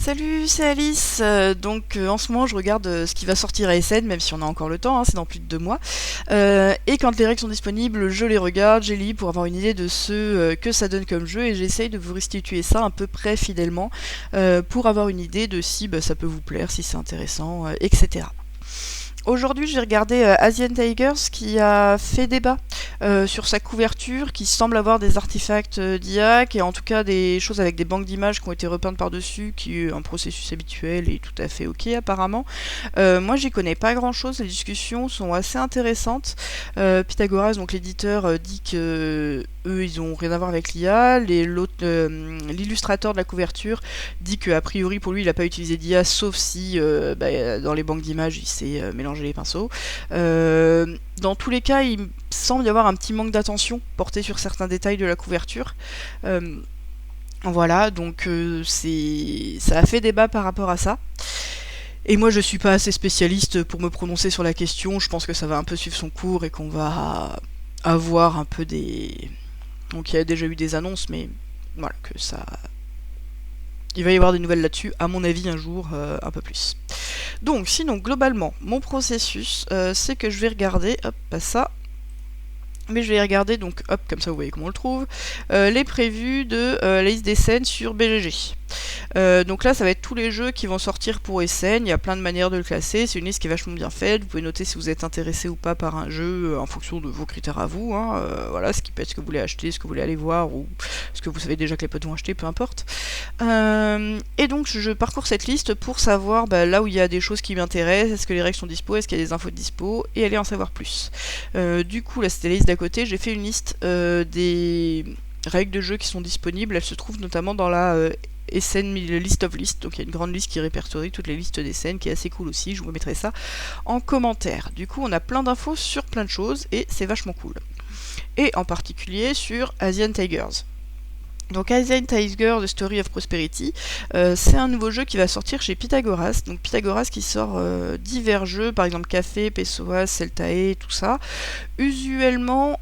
Salut, c'est Alice. En ce moment je regarde ce qui va sortir à Essen, même si on a encore le temps, hein, c'est dans plus de 2 mois. Et quand les règles sont disponibles, je les regarde, j'ai lis pour avoir une idée de ce que ça donne comme jeu et j'essaye de vous restituer ça à peu près fidèlement pour avoir une idée de si ça peut vous plaire, si c'est intéressant, etc. Aujourd'hui, j'ai regardé Asian Tigers qui a fait débat sur sa couverture, qui semble avoir des artefacts d'IA, et en tout cas des choses avec des banques d'images qui ont été repeintes par-dessus, qui est un processus habituel et tout à fait ok apparemment. Moi, j'y connais pas grand-chose, les discussions sont assez intéressantes. Pythagoras, donc l'éditeur, dit que eux, ils ont rien à voir avec l'IA. L'illustrateur de la couverture dit que a priori pour lui, il n'a pas utilisé d'IA, sauf si dans les banques d'images, il s'est mélangé les pinceaux. Dans tous les cas, il semble y avoir un petit manque d'attention porté sur certains détails de la couverture. Voilà, donc ça a fait débat par rapport à ça. Et moi, je suis pas assez spécialiste pour me prononcer sur la question. Je pense que ça va un peu suivre son cours et qu'on va avoir un peu des... Donc il y a déjà eu des annonces, mais voilà, que ça... Il va y avoir des nouvelles là-dessus, à mon avis, un jour, un peu plus. Donc, sinon, globalement, mon processus, c'est que je vais regarder, hop, pas ça, mais je vais regarder, donc, hop, comme ça vous voyez comment on le trouve, les prévus de la liste des scènes sur BGG. Donc là, ça va être tous les jeux qui vont sortir pour Essen. Il y a plein de manières de le classer. C'est une liste qui est vachement bien faite. Vous pouvez noter si vous êtes intéressé ou pas par un jeu en fonction de vos critères à vous. Voilà, ce qui peut être ce que vous voulez acheter, ce que vous voulez aller voir ou ce que vous savez déjà que les potes vont acheter, peu importe. Et donc, je parcours cette liste pour savoir là où il y a des choses qui m'intéressent. Est-ce que les règles sont dispo? Est-ce qu'il y a des infos de dispo? Et aller en savoir plus. Du coup, là, c'était la liste d'à côté. J'ai fait une liste des règles de jeu qui sont disponibles. Elles se trouvent notamment dans la Essen List of List, donc il y a une grande liste qui répertorie toutes les listes des scènes, qui est assez cool aussi, je vous mettrai ça en commentaire. Du coup, on a plein d'infos sur plein de choses, et c'est vachement cool. Et en particulier sur Asian Tigers. Donc Asian Tiger, The Story of Prosperity, c'est un nouveau jeu qui va sortir chez Pythagoras. Donc Pythagoras qui sort divers jeux, par exemple Café, Pessoas, Celtae, tout ça. Usuellement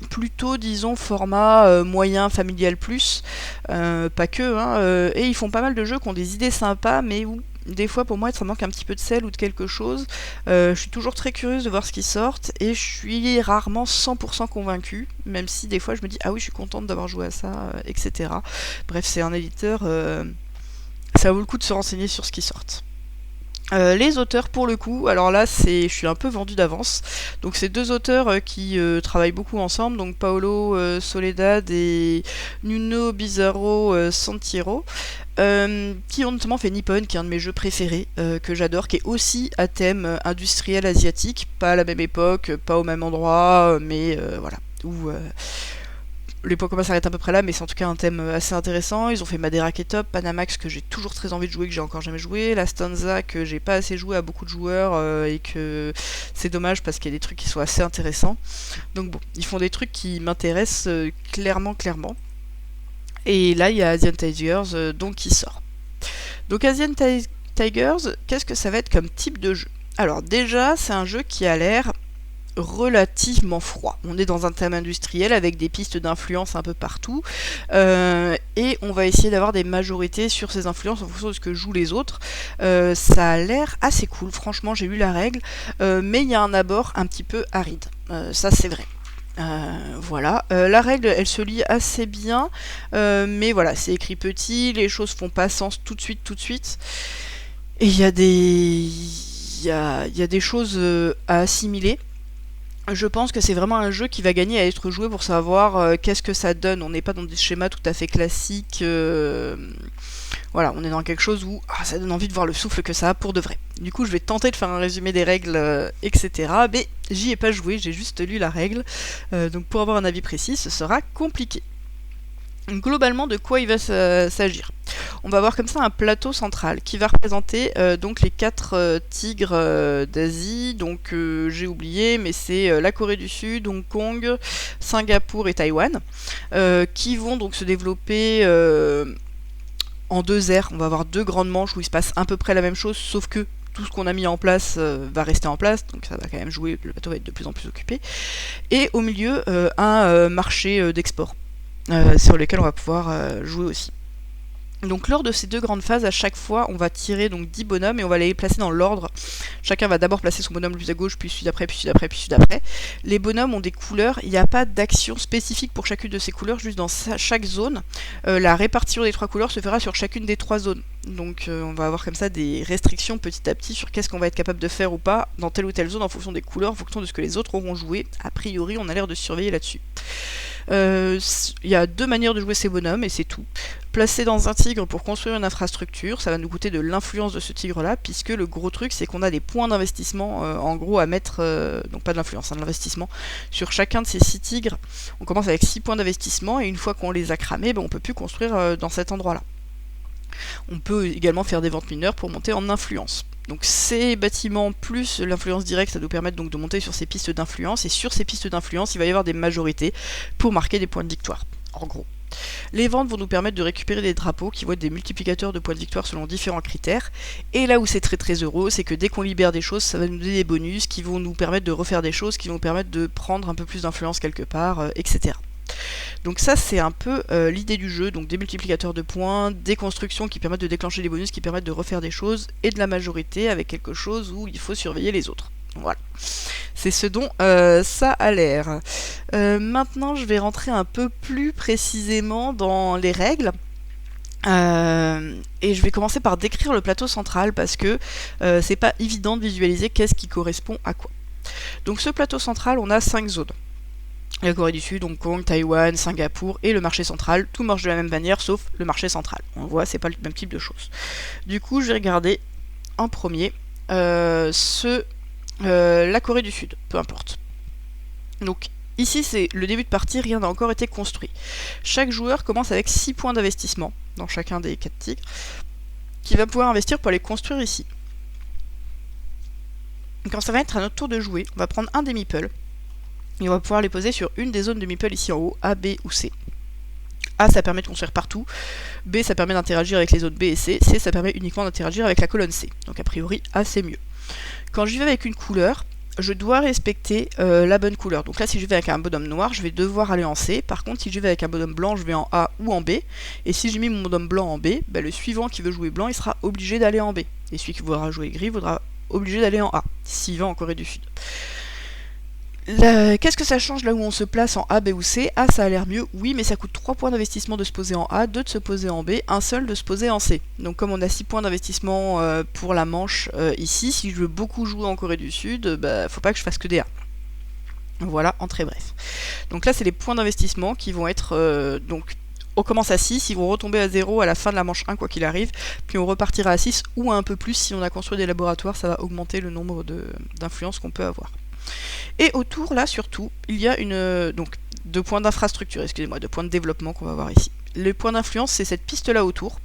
plutôt disons format moyen familial plus, pas que, hein, et ils font pas mal de jeux qui ont des idées sympas mais où des fois pour moi ça manque un petit peu de sel ou de quelque chose. Je suis toujours très curieuse de voir ce qui sortent et je suis rarement 100% convaincue, même si des fois je me dis ah oui je suis contente d'avoir joué à ça, etc. Bref, c'est un éditeur, ça vaut le coup de se renseigner sur ce qui sort. Les auteurs pour le coup, alors là je suis un peu vendue d'avance. Donc c'est deux auteurs qui travaillent beaucoup ensemble, donc Paolo Soledad et Nuno Bizarro Santiro, qui ont notamment fait Nippon, qui est un de mes jeux préférés, que j'adore, qui est aussi à thème industriel asiatique, pas à la même époque, pas au même endroit, mais voilà, où les points communs s'arrêtent à peu près là, mais c'est en tout cas un thème assez intéressant. Ils ont fait Madeira qui est top, Panamax que j'ai toujours très envie de jouer, que j'ai encore jamais joué, La Stanza que j'ai pas assez joué à beaucoup de joueurs et que c'est dommage parce qu'il y a des trucs qui sont assez intéressants. Donc bon, ils font des trucs qui m'intéressent clairement. Et là, il y a Asian Tigers donc qui sort. Donc Tigers, qu'est-ce que ça va être comme type de jeu? Alors déjà, c'est un jeu qui a l'air relativement froid. On est dans un thème industriel avec des pistes d'influence un peu partout et on va essayer d'avoir des majorités sur ces influences en fonction de ce que jouent les autres. Ça a l'air assez cool, franchement j'ai lu la règle, mais il y a un abord un petit peu aride, ça c'est vrai. Voilà, la règle elle se lit assez bien, mais voilà, c'est écrit petit, les choses font pas sens tout de suite, et il y a des choses à assimiler. Je pense que c'est vraiment un jeu qui va gagner à être joué pour savoir qu'est-ce que ça donne. On n'est pas dans des schémas tout à fait classiques. Voilà, on est dans quelque chose où ça donne envie de voir le souffle que ça a pour de vrai. Du coup, je vais tenter de faire un résumé des règles, etc. Mais j'y ai pas joué, j'ai juste lu la règle. Donc pour avoir un avis précis, ce sera compliqué. Globalement, de quoi il va s'agir? On va avoir comme ça un plateau central qui va représenter donc les 4 tigres d'Asie. Donc j'ai oublié, mais c'est la Corée du Sud, Hong Kong, Singapour et Taïwan, qui vont donc se développer en 2 aires. On va avoir 2 grandes manches où il se passe à peu près la même chose, sauf que tout ce qu'on a mis en place va rester en place, donc ça va quand même jouer, le bateau va être de plus en plus occupé. Et au milieu, un marché d'export sur lequel on va pouvoir jouer aussi. Donc lors de ces deux grandes phases, à chaque fois, on va tirer donc 10 bonhommes et on va les placer dans l'ordre. Chacun va d'abord placer son bonhomme le plus à gauche, puis celui d'après, puis celui d'après, puis celui d'après. Les bonhommes ont des couleurs, il n'y a pas d'action spécifique pour chacune de ces couleurs, juste dans chaque zone. La répartition des 3 couleurs se fera sur chacune des 3 zones. Donc on va avoir comme ça des restrictions petit à petit sur qu'est-ce qu'on va être capable de faire ou pas dans telle ou telle zone en fonction des couleurs, en fonction de ce que les autres auront joué. A priori, on a l'air de surveiller là-dessus. Il y a 2 manières de jouer ces bonhommes et c'est tout. Placer dans un tigre pour construire une infrastructure, ça va nous coûter de l'influence de ce tigre-là, puisque le gros truc c'est qu'on a des points d'investissement en gros à mettre, donc pas de l'influence, de l'investissement, sur chacun de ces 6 tigres. On commence avec 6 points d'investissement et une fois qu'on les a cramés, on peut plus construire dans cet endroit-là. On peut également faire des ventes mineures pour monter en influence. Donc ces bâtiments plus l'influence directe, ça nous permet donc de monter sur ces pistes d'influence, et sur ces pistes d'influence, il va y avoir des majorités pour marquer des points de victoire, en gros. Les ventes vont nous permettre de récupérer des drapeaux qui vont être des multiplicateurs de points de victoire selon différents critères, et là où c'est très très heureux, c'est que dès qu'on libère des choses, ça va nous donner des bonus qui vont nous permettre de refaire des choses, qui vont nous permettre de prendre un peu plus d'influence quelque part, etc. Donc ça c'est un peu l'idée du jeu, donc des multiplicateurs de points, des constructions qui permettent de déclencher des bonus, qui permettent de refaire des choses, et de la majorité avec quelque chose où il faut surveiller les autres. Voilà, c'est ce dont ça a l'air. Maintenant je vais rentrer un peu plus précisément dans les règles. Et je vais commencer par décrire le plateau central parce que c'est pas évident de visualiser qu'est-ce qui correspond à quoi. Donc ce plateau central, on a 5 zones. La Corée du Sud, Hong Kong, Taïwan, Singapour et le marché central. Tout marche de la même manière sauf le marché central. On voit, c'est pas le même type de choses. Du coup, je vais regarder en premier la Corée du Sud, peu importe. Donc ici, c'est le début de partie, rien n'a encore été construit. Chaque joueur commence avec 6 points d'investissement dans chacun des 4 tigres, qui va pouvoir investir pour les construire ici. Quand ça va être à notre tour de jouer, on va prendre un des meeples, et on va pouvoir les poser sur une des zones de meeple ici en haut, A, B ou C. A, ça permet de construire partout. B, ça permet d'interagir avec les zones B et C. C, ça permet uniquement d'interagir avec la colonne C. Donc a priori, A, c'est mieux. Quand j'y vais avec une couleur, je dois respecter la bonne couleur. Donc là, si je vais avec un bonhomme noir, je vais devoir aller en C. Par contre, si je vais avec un bonhomme blanc, je vais en A ou en B. Et si j'ai mis mon bonhomme blanc en B, le suivant qui veut jouer blanc, il sera obligé d'aller en B. Et celui qui voudra jouer gris voudra obligé d'aller en A, s'il va en Corée du Sud. Qu'est-ce que ça change là où on se place en A, B ou C? A, ça a l'air mieux, oui, mais ça coûte 3 points d'investissement de se poser en A, 2 de se poser en B, 1 seul de se poser en C. Donc comme on a 6 points d'investissement pour la manche ici, si je veux beaucoup jouer en Corée du Sud, faut pas que je fasse que des A. Voilà, en très bref. Donc là, c'est les points d'investissement qui vont être... donc on commence à 6, ils vont retomber à 0 à la fin de la manche 1 quoi qu'il arrive, puis on repartira à 6 ou à un peu plus si on a construit des laboratoires, ça va augmenter le nombre d'influences qu'on peut avoir. Et autour, là, surtout, il y a donc 2 points d'infrastructure, excusez-moi, 2 points de développement qu'on va voir ici. Le point d'influence, c'est cette piste-là autour.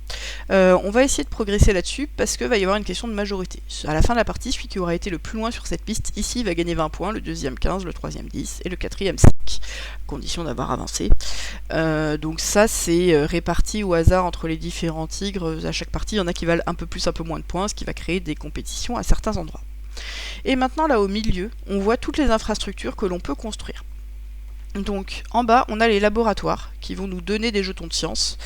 On va essayer de progresser là-dessus parce qu'il va y avoir une question de majorité. À la fin de la partie, celui qui aura été le plus loin sur cette piste, ici, va gagner 20 points, le deuxième 15, le troisième 10 et le quatrième 5, condition d'avoir avancé. Donc ça, c'est réparti au hasard entre les différents tigres. À chaque partie, il y en a qui valent un peu plus, un peu moins de points, ce qui va créer des compétitions à certains endroits. Et maintenant, là au milieu, on voit toutes les infrastructures que l'on peut construire. Donc en bas, on a les laboratoires qui vont nous donner des jetons de science.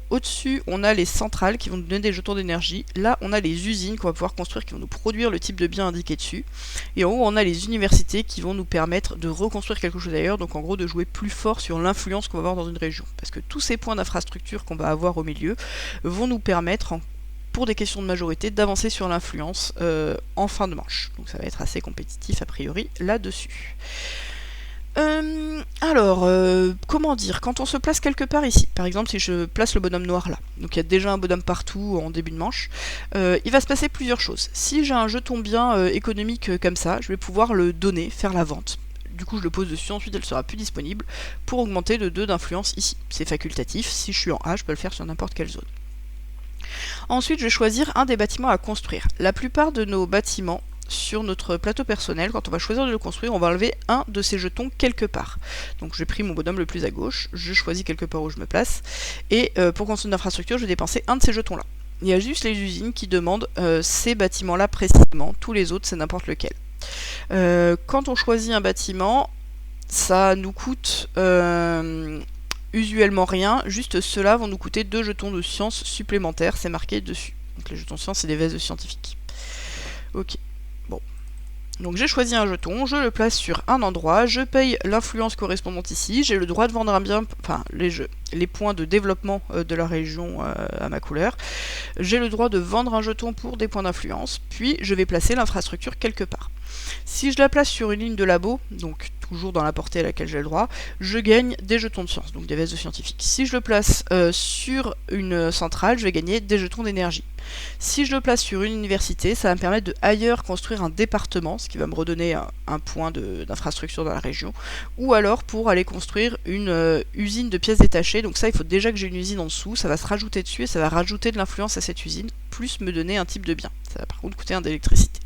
Au-dessus, on a les centrales qui vont nous donner des jetons d'énergie. Là, on a les usines qu'on va pouvoir construire qui vont nous produire le type de bien indiqué dessus. Et en haut, on a les universités qui vont nous permettre de reconstruire quelque chose d'ailleurs. Donc en gros, de jouer plus fort sur l'influence qu'on va avoir dans une région. Parce que tous ces points d'infrastructure qu'on va avoir au milieu vont nous permettre, pour des questions de majorité, d'avancer sur l'influence en fin de manche. Donc ça va être assez compétitif a priori là-dessus. Comment dire, quand on se place quelque part ici, par exemple si je place le bonhomme noir là, donc il y a déjà un bonhomme partout en début de manche, il va se passer plusieurs choses. Si j'ai un jeton bien économique comme ça, je vais pouvoir le donner, faire la vente. Du coup je le pose dessus, ensuite elle sera plus disponible pour augmenter de 2 d'influence ici. C'est facultatif, si je suis en A, je peux le faire sur n'importe quelle zone. Ensuite je vais choisir un des bâtiments à construire. La plupart de nos bâtiments sur notre plateau personnel, quand on va choisir de le construire, on va enlever un de ces jetons quelque part. Donc j'ai pris mon bonhomme le plus à gauche, je choisis quelque part où je me place, et pour construire une infrastructure, je vais dépenser un de ces jetons là. Il y a juste les usines qui demandent ces bâtiments là précisément, tous les autres c'est n'importe lequel. Quand on choisit un bâtiment, ça nous coûte usuellement rien, juste ceux-là vont nous coûter 2 jetons de science supplémentaires, c'est marqué dessus. Donc les jetons de science, c'est des vestes de scientifiques. Ok, bon. Donc j'ai choisi un jeton, je le place sur un endroit, je paye l'influence correspondante ici, j'ai le droit de vendre un bien, enfin les points de développement de la région à ma couleur, j'ai le droit de vendre un jeton pour des points d'influence, puis je vais placer l'infrastructure quelque part. Si je la place sur une ligne de labo, donc toujours dans la portée à laquelle j'ai le droit, je gagne des jetons de science, donc des vestes de scientifiques. Si je le place sur une centrale, je vais gagner des jetons d'énergie. Si je le place sur une université, ça va me permettre de ailleurs construire un département, ce qui va me redonner un point d'infrastructure dans la région, ou alors pour aller construire une usine de pièces détachées. Donc ça, il faut déjà que j'ai une usine en dessous, ça va se rajouter dessus et ça va rajouter de l'influence à cette usine, plus me donner un type de bien. Ça va par contre coûter un d'électricité.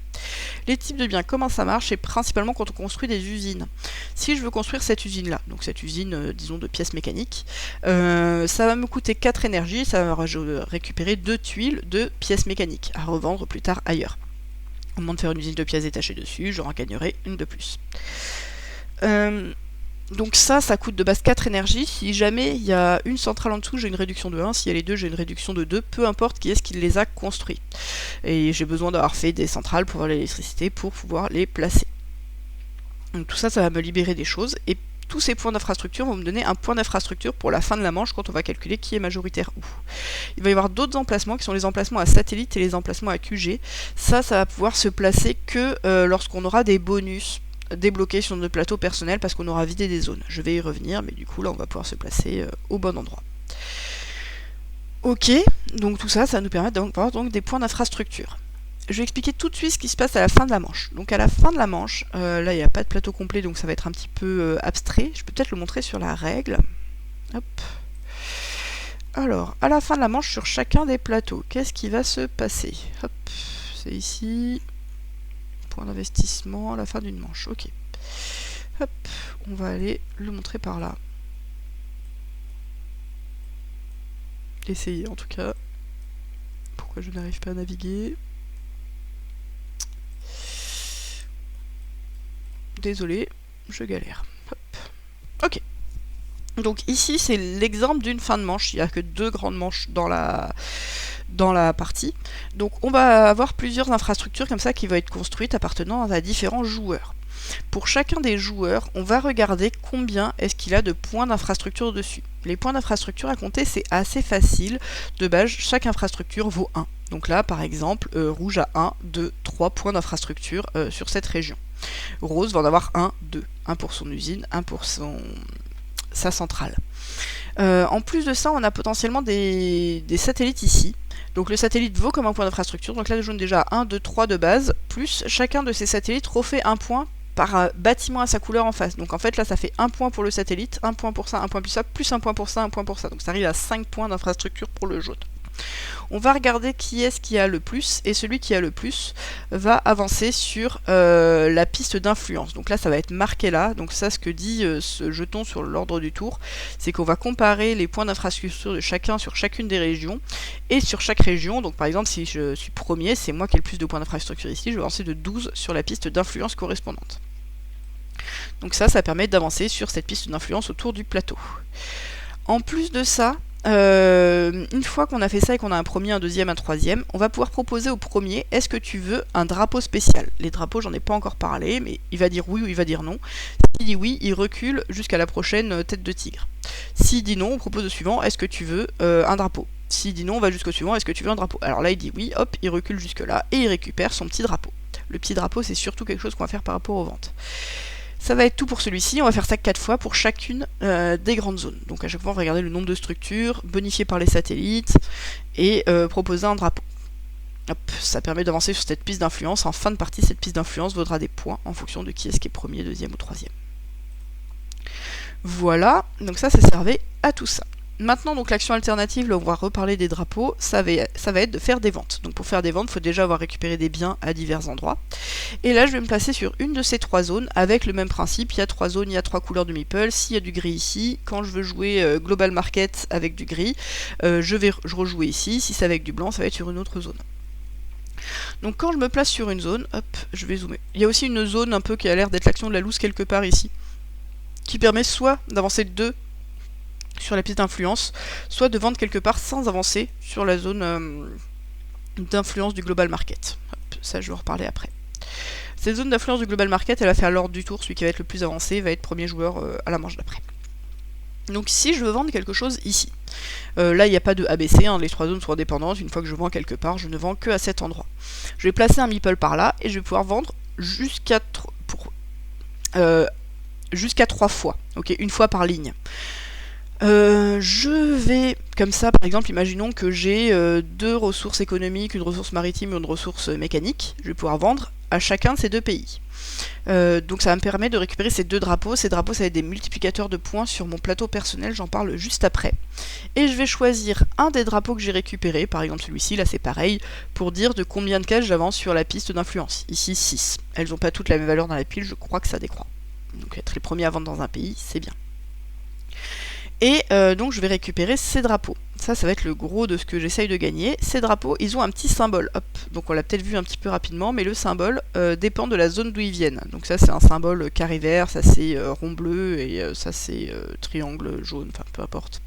Les types de biens, comment ça marche? C'est principalement quand on construit des usines. Si je veux construire cette usine-là, donc cette usine, disons, de pièces mécaniques, ça va me coûter 4 énergies, ça va récupérer 2 tuiles de pièces mécaniques, à revendre plus tard ailleurs. Au moment de faire une usine de pièces détachées dessus, j'en gagnerai une de plus. Donc ça coûte de base 4 énergies. Si jamais il y a une centrale en dessous, j'ai une réduction de 1. S'il y a les deux, j'ai une réduction de 2. Peu importe qui est-ce qui les a construits. Et j'ai besoin d'avoir fait des centrales pour avoir l'électricité pour pouvoir les placer. Donc tout ça, ça va me libérer des choses. Et tous ces points d'infrastructure vont me donner un point d'infrastructure pour la fin de la manche quand on va calculer qui est majoritaire où. Il va y avoir d'autres emplacements qui sont les emplacements à satellite et les emplacements à QG. Ça va pouvoir se placer que lorsqu'on aura des bonus débloqués sur notre plateau personnel parce qu'on aura vidé des zones. Je vais y revenir, mais du coup là on va pouvoir se placer au bon endroit. Ok, donc tout ça, ça va nous permettre d'avoir donc des points d'infrastructure. Je vais expliquer tout de suite ce qui se passe à la fin de la manche. Donc à la fin de la manche, là il n'y a pas de plateau complet, donc ça va être un petit peu abstrait. Je peux peut-être le montrer sur la règle. Hop. Alors, à la fin de la manche, sur chacun des plateaux, qu'est-ce qui va se passer? Hop, c'est ici. Point d'investissement à la fin d'une manche. Ok. Hop, on va aller le montrer par là. Essayer en tout cas. Pourquoi je n'arrive pas à naviguer? Désolé, je galère. Hop. Ok. Donc ici c'est l'exemple d'une fin de manche. Il n'y a que 2 grandes manches dans la partie. Donc on va avoir plusieurs infrastructures comme ça qui vont être construites appartenant à différents joueurs. Pour chacun des joueurs, on va regarder combien est-ce qu'il a de points d'infrastructure dessus. Les points d'infrastructure à compter, c'est assez facile. De base, chaque infrastructure vaut 1. Donc là, par exemple, rouge a 1, 2, 3 points d'infrastructure sur cette région. Rose va en avoir 1, 2. 1 pour son usine, 1 pour sa centrale. En plus de ça, on a potentiellement des satellites ici. Donc le satellite vaut comme un point d'infrastructure. Donc là, le jaune déjà a 1, 2, 3 de base, plus chacun de ces satellites refait un point par bâtiment à sa couleur en face. Donc en fait, là, ça fait 1 point pour le satellite, 1 point pour ça, 1 point plus ça, plus 1 point pour ça, 1 point pour ça. Donc ça arrive à 5 points d'infrastructure pour le jaune. On va regarder qui est-ce qui a le plus, et celui qui a le plus va avancer sur la piste d'influence. Donc là, ça va être marqué là. Donc ça, ce que dit ce jeton sur l'ordre du tour, c'est qu'on va comparer les points d'infrastructure de chacun sur chacune des régions, et sur chaque région. Donc par exemple, si je suis premier, c'est moi qui ai le plus de points d'infrastructure ici, je vais avancer de 12 sur la piste d'influence correspondante. Donc ça permet d'avancer sur cette piste d'influence autour du plateau. En plus de ça, une fois qu'on a fait ça et qu'on a un premier, un deuxième, un troisième, on va pouvoir proposer au premier, est-ce que tu veux un drapeau spécial? Les drapeaux, j'en ai pas encore parlé, mais il va dire oui ou il va dire non. S'il dit oui, il recule jusqu'à la prochaine tête de tigre. S'il dit non, on propose au suivant, est-ce que tu veux un drapeau? S'il dit non, on va jusqu'au suivant, est-ce que tu veux un drapeau? Alors là, il dit oui, hop, il recule jusque là, et il récupère son petit drapeau. Le petit drapeau, c'est surtout quelque chose qu'on va faire par rapport aux ventes. Ça va être tout pour celui-ci, on va faire ça 4 fois pour chacune des grandes zones. Donc à chaque fois on va regarder le nombre de structures, bonifié par les satellites, et proposer un drapeau. Hop, ça permet d'avancer sur cette piste d'influence. En fin de partie, cette piste d'influence vaudra des points en fonction de qui est-ce qui est premier, deuxième ou troisième. Voilà, donc ça servait à tout ça. Maintenant, donc l'action alternative, là on va reparler des drapeaux, ça va être de faire des ventes. Donc pour faire des ventes, il faut déjà avoir récupéré des biens à divers endroits. Et là, je vais me placer sur une de ces 3 zones avec le même principe. Il y a 3 zones, il y a 3 couleurs de meeple. S'il y a du gris ici, quand je veux jouer Global Market avec du gris, je rejouer ici. Si c'est avec du blanc, ça va être sur une autre zone. Donc quand je me place sur une zone, hop, je vais zoomer. Il y a aussi une zone un peu qui a l'air d'être l'action de la loose quelque part ici, qui permet soit d'avancer de 2 sur la piste d'influence, soit de vendre quelque part sans avancer sur la zone d'influence du global market. Hop, ça je vais en reparler après. Cette zone d'influence du global market, elle va faire l'ordre du tour, celui qui va être le plus avancé va être premier joueur à la manche d'après. Donc si je veux vendre quelque chose ici, là il n'y a pas de ABC, hein, les trois zones sont indépendantes, une fois que je vends quelque part, je ne vends que à cet endroit. Je vais placer un meeple par là, et je vais pouvoir vendre jusqu'à 3 fois, ok, une fois par ligne. Je vais, comme ça, par exemple, imaginons que j'ai 2 ressources économiques, une ressource maritime et une ressource mécanique, je vais pouvoir vendre à chacun de ces 2 pays. Donc ça va me permettre de récupérer ces 2 drapeaux. Ces drapeaux, ça va être des multiplicateurs de points sur mon plateau personnel, j'en parle juste après. Et je vais choisir un des drapeaux que j'ai récupéré, par exemple celui-ci, là c'est pareil, pour dire de combien de cases j'avance sur la piste d'influence. Ici 6. Elles n'ont pas toutes la même valeur dans la pile, je crois que ça décroît. Donc être les premiers à vendre dans un pays, c'est bien. Et donc je vais récupérer ces drapeaux. Ça va être le gros de ce que j'essaye de gagner. Ces drapeaux, ils ont un petit symbole. Hop. Donc on l'a peut-être vu un petit peu rapidement, mais le symbole dépend de la zone d'où ils viennent. Donc ça c'est un symbole carré vert, ça c'est rond bleu, et ça c'est triangle jaune, enfin peu importe.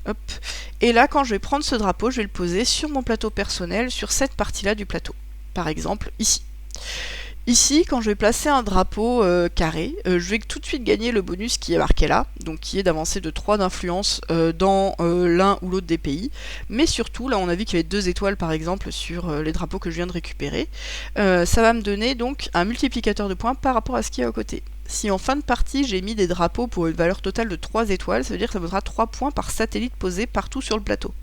Hop. Et là quand je vais prendre ce drapeau, je vais le poser sur mon plateau personnel, sur cette partie-là du plateau. Par exemple ici. Ici, quand je vais placer un drapeau carré, je vais tout de suite gagner le bonus qui est marqué là, donc qui est d'avancer de 3 d'influence dans l'un ou l'autre des pays. Mais surtout, là on a vu qu'il y avait 2 étoiles par exemple sur les drapeaux que je viens de récupérer. Ça va me donner donc un multiplicateur de points par rapport à ce qu'il y a à côté. Si en fin de partie j'ai mis des drapeaux pour une valeur totale de 3 étoiles, ça veut dire que ça vaudra 3 points par satellite posé partout sur le plateau.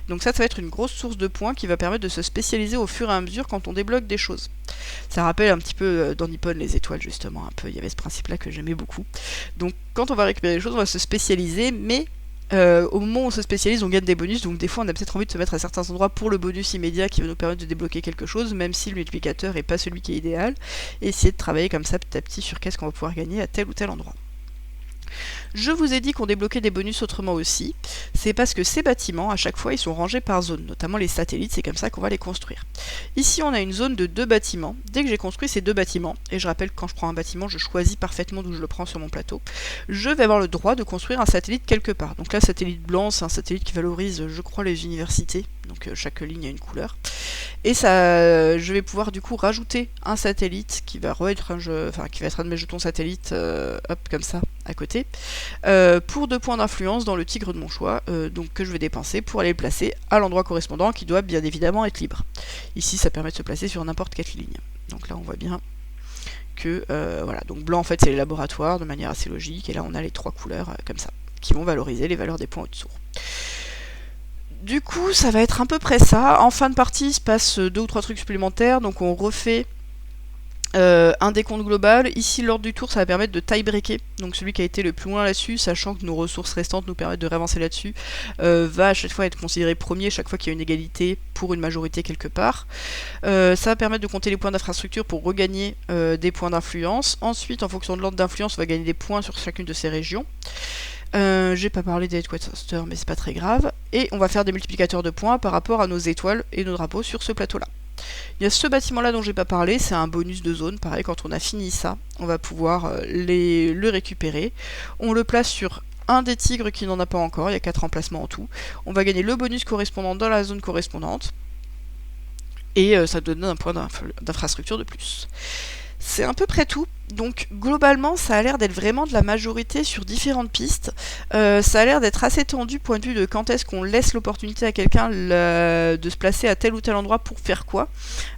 Donc ça va être une grosse source de points qui va permettre de se spécialiser au fur et à mesure quand on débloque des choses. Ça rappelle un petit peu dans Nippon les étoiles justement, un peu, il y avait ce principe là que j'aimais beaucoup. Donc quand on va récupérer des choses, on va se spécialiser, mais au moment où on se spécialise, on gagne des bonus, donc des fois on a peut-être envie de se mettre à certains endroits pour le bonus immédiat qui va nous permettre de débloquer quelque chose, même si le multiplicateur n'est pas celui qui est idéal, et essayer de travailler comme ça petit à petit sur qu'est-ce qu'on va pouvoir gagner à tel ou tel endroit. Je vous ai dit qu'on débloquait des bonus autrement aussi, c'est parce que ces bâtiments, à chaque fois, ils sont rangés par zone, notamment les satellites, c'est comme ça qu'on va les construire. Ici, on a une zone de 2 bâtiments. Dès que j'ai construit ces 2 bâtiments, et je rappelle que quand je prends un bâtiment, je choisis parfaitement d'où je le prends sur mon plateau, je vais avoir le droit de construire un satellite quelque part. Donc là, satellite blanc, c'est un satellite qui valorise, je crois, les universités, donc chaque ligne a une couleur. Et ça, je vais pouvoir du coup rajouter un satellite qui va être un de mes jetons satellites, hop, comme ça, à côté, pour 2 points d'influence dans le tigre de mon choix, donc que je vais dépenser pour aller le placer à l'endroit correspondant qui doit bien évidemment être libre. Ici, ça permet de se placer sur n'importe quelle ligne. Donc là, on voit bien que, voilà, donc blanc en fait c'est les laboratoires de manière assez logique, et là on a les 3 couleurs comme ça, qui vont valoriser les valeurs des points au-dessous. Du coup, ça va être à peu près ça. En fin de partie, il se passe 2 ou 3 trucs supplémentaires. Donc on refait un décompte global. Ici, l'ordre du tour, ça va permettre de tie-breaker. Donc celui qui a été le plus loin là-dessus, sachant que nos ressources restantes nous permettent de réavancer là-dessus, va à chaque fois être considéré premier chaque fois qu'il y a une égalité pour une majorité quelque part. Ça va permettre de compter les points d'infrastructure pour regagner des points d'influence. Ensuite, en fonction de l'ordre d'influence, on va gagner des points sur chacune de ces régions. J'ai pas parlé des Headquarter, mais c'est pas très grave. Et on va faire des multiplicateurs de points par rapport à nos étoiles et nos drapeaux sur ce plateau-là. Il y a ce bâtiment-là dont j'ai pas parlé, c'est un bonus de zone. Pareil, quand on a fini ça, on va pouvoir le récupérer. On le place sur un des tigres qui n'en a pas encore, il y a 4 emplacements en tout. On va gagner le bonus correspondant dans la zone correspondante. Et ça donne un point d'infrastructure de plus. C'est à peu près tout. Donc globalement, ça a l'air d'être vraiment de la majorité sur différentes pistes. Ça a l'air d'être assez tendu point de vue de quand est-ce qu'on laisse l'opportunité à quelqu'un de se placer à tel ou tel endroit pour faire quoi.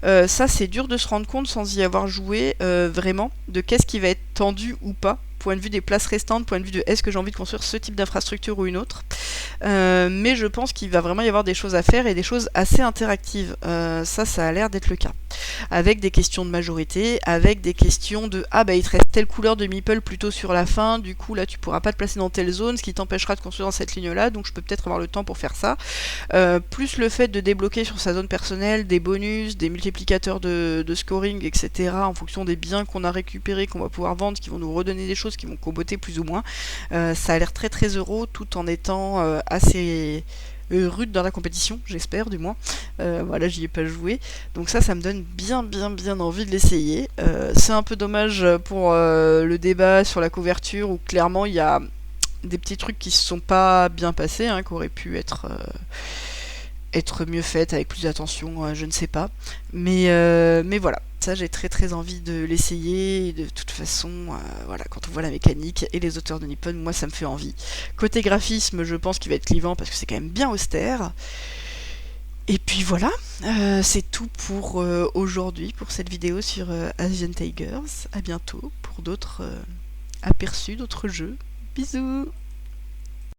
Ça, c'est dur de se rendre compte sans y avoir joué vraiment de qu'est-ce qui va être tendu ou pas. Point de vue des places restantes, point de vue de est-ce que j'ai envie de construire ce type d'infrastructure ou une autre. Mais je pense qu'il va vraiment y avoir des choses à faire et des choses assez interactives. Ça a l'air d'être le cas. Avec des questions de majorité, avec des questions de ah bah il te reste telle couleur de meeple plutôt sur la fin, du coup là tu pourras pas te placer dans telle zone, ce qui t'empêchera de construire dans cette ligne là, donc je peux peut-être avoir le temps pour faire ça. Plus le fait de débloquer sur sa zone personnelle des bonus, des multiplicateurs de scoring, etc. en fonction des biens qu'on a récupérés, qu'on va pouvoir vendre, qui vont nous redonner des choses qui vont comboter plus ou moins. Ça a l'air très très euro tout en étant assez rude dans la compétition, j'espère du moins. Voilà, j'y ai pas joué. Donc ça me donne bien envie de l'essayer. C'est un peu dommage pour le débat sur la couverture où clairement il y a des petits trucs qui se sont pas bien passés, hein, qui auraient pu être mieux faites avec plus d'attention, je ne sais pas. Mais voilà, ça j'ai très très envie de l'essayer. Et de toute façon, voilà, quand on voit la mécanique et les auteurs de Nippon, moi ça me fait envie. Côté graphisme, je pense qu'il va être clivant parce que c'est quand même bien austère. Et puis voilà, c'est tout pour aujourd'hui, pour cette vidéo sur Asian Tigers. À bientôt pour d'autres aperçus, d'autres jeux. Bisous!